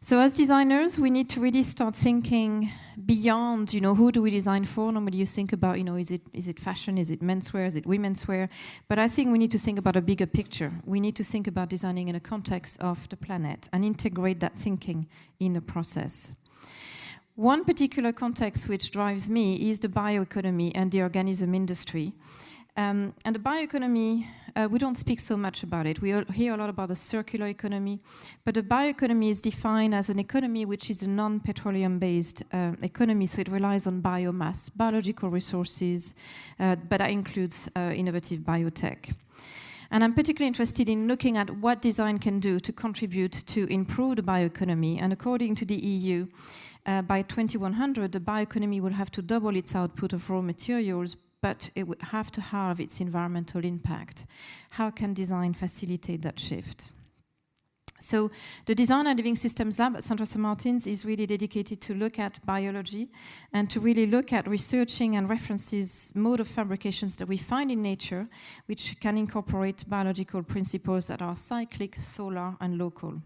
So as designers, we need to really start thinking beyond, who do we design for? Normally you think about, is it fashion, is it menswear, is it women's wear? But I think we need to think about a bigger picture. We need to think about designing in a context of the planet and integrate that thinking in the process. One particular context which drives me is the bioeconomy and the organism industry. And the bioeconomy, we don't speak so much about it. We hear a lot about the circular economy, but the bioeconomy is defined as an economy which is a non-petroleum-based economy, so it relies on biomass, biological resources, but that includes innovative biotech. And I'm particularly interested in looking at what design can do to contribute to improve the bioeconomy. And according to the EU, by 2100, the bioeconomy will have to double its output of raw materials, but it would have to halve its environmental impact. How can design facilitate that shift? So the Design and Living Systems Lab at St. Martin's is really dedicated to look at biology and to really look at researching and references mode of fabrications that we find in nature, which can incorporate biological principles that are cyclic, solar, and local.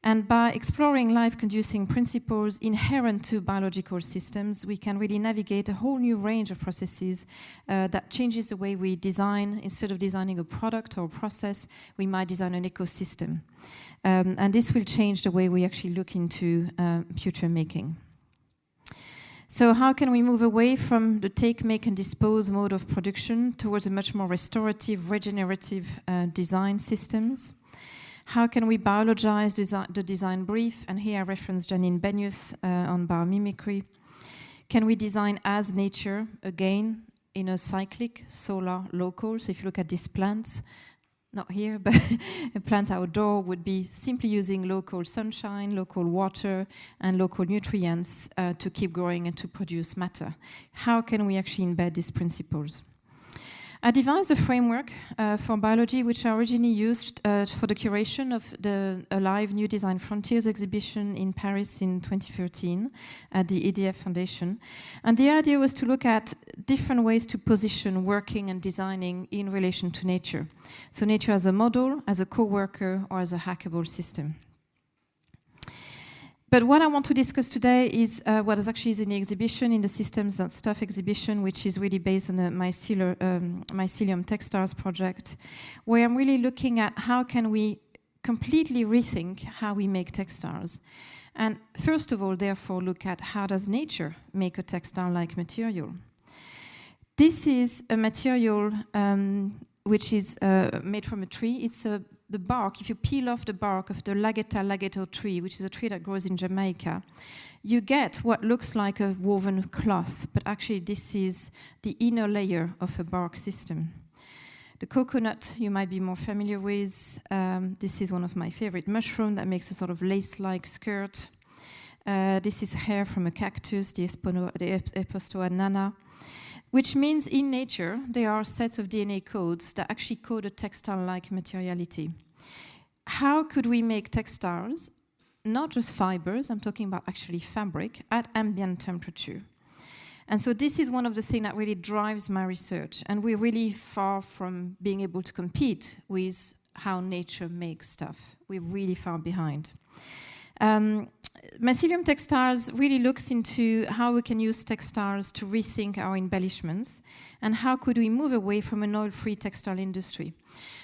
And by exploring life-conducing principles inherent to biological systems, we can really navigate a whole new range of processes that changes the way we design. Instead of designing a product or a process, we might design an ecosystem. And this will change the way we actually look into future making. So how can we move away from the take, make, and dispose mode of production towards a much more restorative, regenerative design systems? How can we biologize the design brief? And here I reference Janine Benius on biomimicry. Can we design as nature, again, in a cyclic, solar, local? So if you look at these plants, not here, but a plant outdoor would be simply using local sunshine, local water, and local nutrients to keep growing and to produce matter. How can we actually embed these principles? I devised a framework for biology, which I originally used for the curation of the Alive New Design Frontiers exhibition in Paris in 2013 at the EDF Foundation. And the idea was to look at different ways to position working and designing in relation to nature. So nature as a model, as a co-worker, or as a hackable system. But what I want to discuss today is what is actually in the exhibition, in the Systems and Stuff exhibition, which is really based on the mycelium textiles project, where I'm really looking at how can we completely rethink how we make textiles. And first of all, therefore, look at how does nature make a textile-like material. This is a material which is made from a tree. It's the bark. If you peel off the bark of the Lagetta lageto tree, which is a tree that grows in Jamaica, you get what looks like a woven cloth, but actually this is the inner layer of a bark system. The coconut you might be more familiar with. This is one of my favorite mushrooms that makes a sort of lace-like skirt. This is hair from a cactus, the Epostoa nana. Which means in nature, there are sets of DNA codes that actually code a textile-like materiality. How could we make textiles, not just fibers, I'm talking about actually fabric, at ambient temperature? And so this is one of the things that really drives my research. And we're really far from being able to compete with how nature makes stuff. We're really far behind. Mycelium Textiles really looks into how we can use textiles to rethink our embellishments and how could we move away from an oil-free textile industry.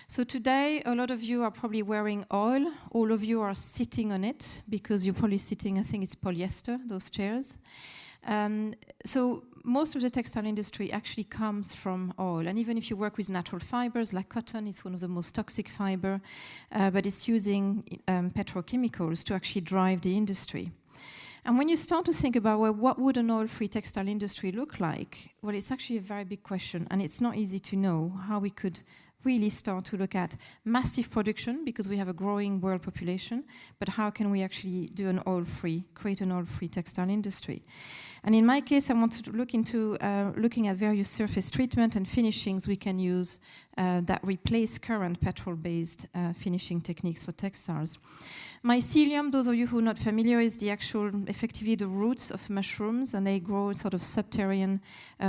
So today, a lot of you are probably wearing oil. All of you are sitting on it because you're probably sitting, I think it's polyester, those chairs. So most of the textile industry actually comes from oil. And even if you work with natural fibers, like cotton, it's one of the most toxic fiber, but it's using petrochemicals to actually drive the industry. And when you start to think about, well, what would an oil-free textile industry look like? Well, it's actually a very big question, and it's not easy to know how we could really start to look at massive production because we have a growing world population, but how can we actually do an oil-free, create an oil-free textile industry? And in my case, I wanted to look into looking at various surface treatment and finishings we can use that replace current petrol-based finishing techniques for textiles. Mycelium, those of you who are not familiar, is the actual, effectively the roots of mushrooms, and they grow in sort of subterranean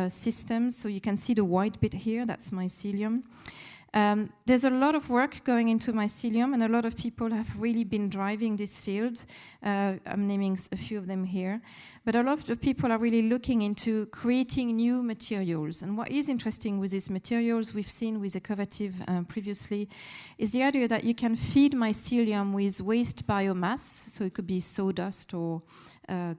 systems. So you can see the white bit here, that's mycelium. There's a lot of work going into mycelium, and a lot of people have really been driving this field. I'm naming a few of them here. But a lot of people are really looking into creating new materials. And what is interesting with these materials, we've seen with Ecovative previously, is the idea that you can feed mycelium with waste biomass. So it could be sawdust or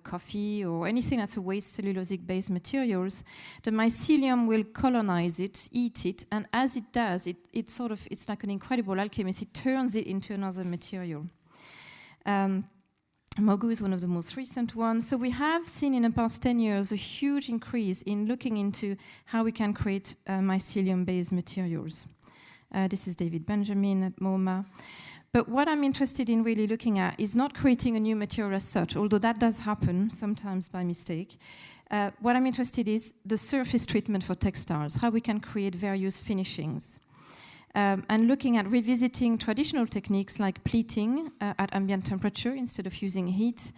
coffee or anything that's a waste cellulosic-based materials. The mycelium will colonize it, eat it, and as it does, it's like an incredible alchemist. It turns it into another material. Mogu is one of the most recent ones. So we have seen in the past 10 years a huge increase in looking into how we can create mycelium-based materials. This is David Benjamin at MoMA. But what I'm interested in really looking at is not creating a new material as such, although that does happen sometimes by mistake. What I'm interested in is the surface treatment for textiles, how we can create various finishings. And looking at revisiting traditional techniques like pleating at ambient temperature instead of using heat,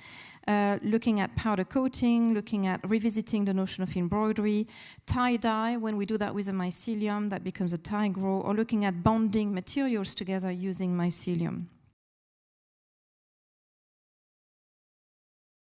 looking at powder coating, looking at revisiting the notion of embroidery, tie-dye, when we do that with a mycelium, that becomes a tie grow, or looking at bonding materials together using mycelium.